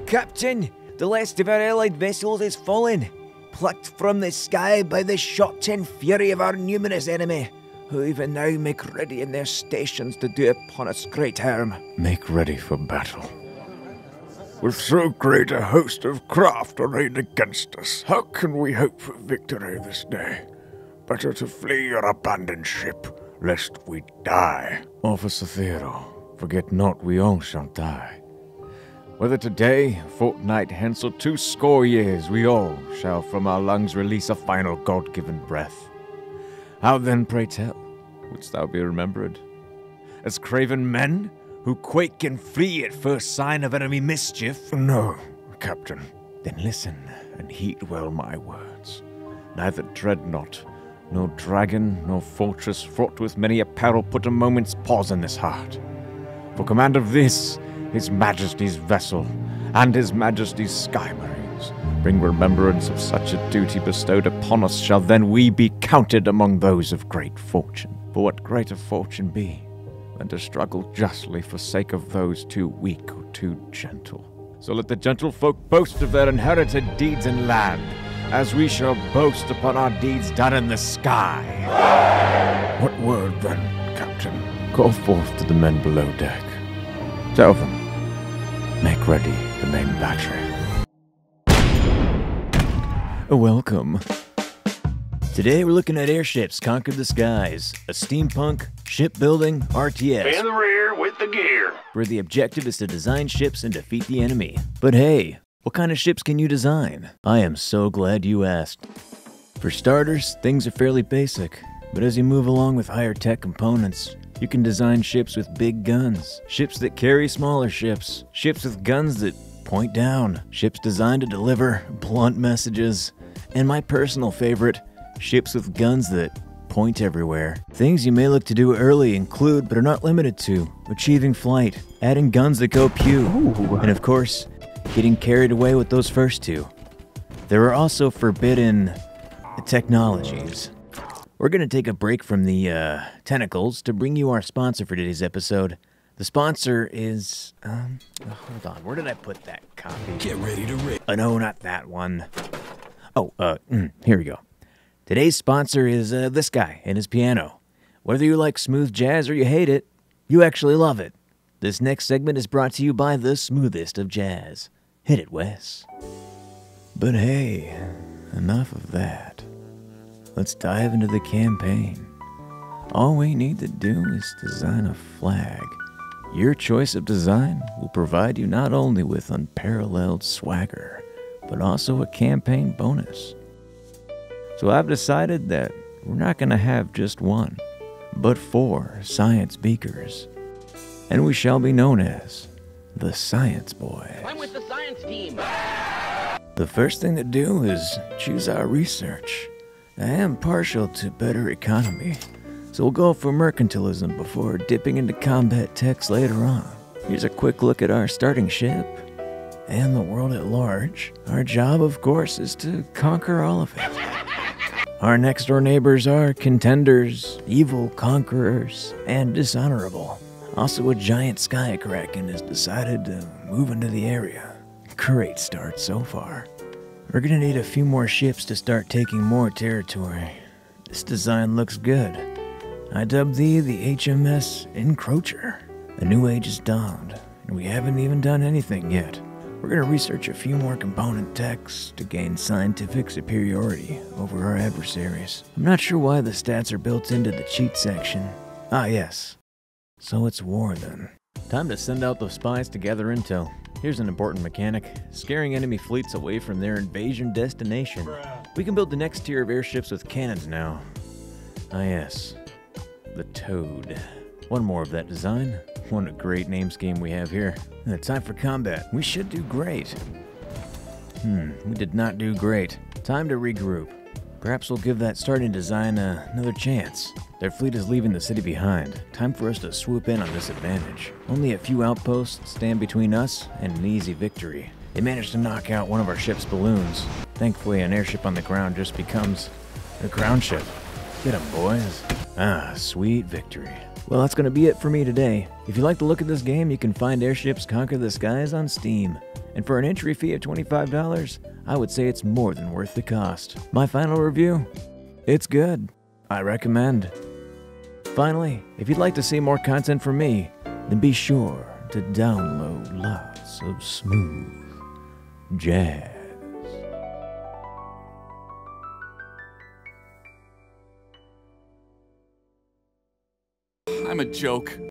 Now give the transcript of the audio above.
Captain, the last of our allied vessels is fallen, plucked from the sky by the shot and fury of our numerous enemy, who even now make ready in their stations to do upon us great harm. Make ready for battle. With so great a host of craft arrayed against us, how can we hope for victory this day? Better to flee your abandoned ship, lest we die. Officer Theodore, forget not we all shall die. Whether today, fortnight hence, or 20 years, we all shall from our lungs release a final God-given breath. How then, pray tell, wouldst thou be remembered? As craven men, who quake and flee at first sign of enemy mischief? No, Captain. Then listen, and heed well my words. Neither dreadnought, nor dragon, nor fortress fraught with many a peril put a moment's pause in this heart. For command of this, His Majesty's vessel, and His Majesty's sky marines, bring remembrance of such a duty bestowed upon us, shall then we be counted among those of great fortune. For what greater fortune be than to struggle justly for sake of those too weak or too gentle? So let the gentlefolk boast of their inherited deeds in land, as we shall boast upon our deeds done in the sky. What word then, Captain? Call forth to the men below deck. Tell them, make ready the main battery. Welcome. Today we're looking at Airships Conquer the Skies, a steampunk, shipbuilding RTS. In the rear with the gear. Where the objective is to design ships and defeat the enemy. But hey, what kind of ships can you design? I am so glad you asked. For starters, things are fairly basic, but as you move along with higher tech components, you can design ships with big guns, ships that carry smaller ships, ships with guns that point down, ships designed to deliver blunt messages, and my personal favorite, ships with guns that point everywhere. Things you may look to do early include, but are not limited to, achieving flight, adding guns that go pew, and of course, getting carried away with those first two. There are also forbidden technologies. We're going to take a break from the tentacles to bring you our sponsor for today's episode. The sponsor is, hold on, where did I put that copy? Get ready to rip. No, not that one. Oh, here we go. Today's sponsor is this guy and his piano. Whether you like smooth jazz or you hate it, you actually love it. This next segment is brought to you by the smoothest of jazz. Hit it, Wes. But hey, enough of that. Let's dive into the campaign. All we need to do is design a flag. Your choice of design will provide you not only with unparalleled swagger, but also a campaign bonus. So I've decided that we're not going to have just one, but 4 science beakers. And we shall be known as the Science Boys. I'm with the science team. The first thing to do is choose our research. I am partial to better economy, so we'll go for mercantilism before dipping into combat techs later on. Here's a quick look at our starting ship and the world at large. Our job, of course, is to conquer all of it. Our next-door neighbors are contenders, evil conquerors, and dishonorable. Also, a giant sky kraken has decided to move into the area. Great start so far. We're gonna need a few more ships to start taking more territory. This design looks good. I dubbed thee the HMS Encroacher. A new age has dawned, and we haven't even done anything yet. We're gonna research a few more component techs to gain scientific superiority over our adversaries. I'm not sure why the stats are built into the cheat section. Ah, yes. So it's war then. Time to send out the spies to gather intel. Here's an important mechanic, scaring enemy fleets away from their invasion destination. We can build the next tier of airships with cannons now. Ah yes, the Toad. One more of that design. What a great name scheme we have here. And time for combat. We should do great. We did not do great. Time to regroup. Perhaps we'll give that starting design another chance. Their fleet is leaving the city behind. Time for us to swoop in on this advantage. Only a few outposts stand between us and an easy victory. They managed to knock out one of our ship's balloons. Thankfully, an airship on the ground just becomes a ground ship. Get 'em, boys. Ah, sweet victory. Well, that's going to be it for me today. If you like the look of this game, you can find Airships Conquer the Skies on Steam. And for an entry fee of $25, I would say it's more than worth the cost. My final review? It's good. I recommend. Finally, if you'd like to see more content from me, then be sure to download lots of smooth jazz. I'm a joke.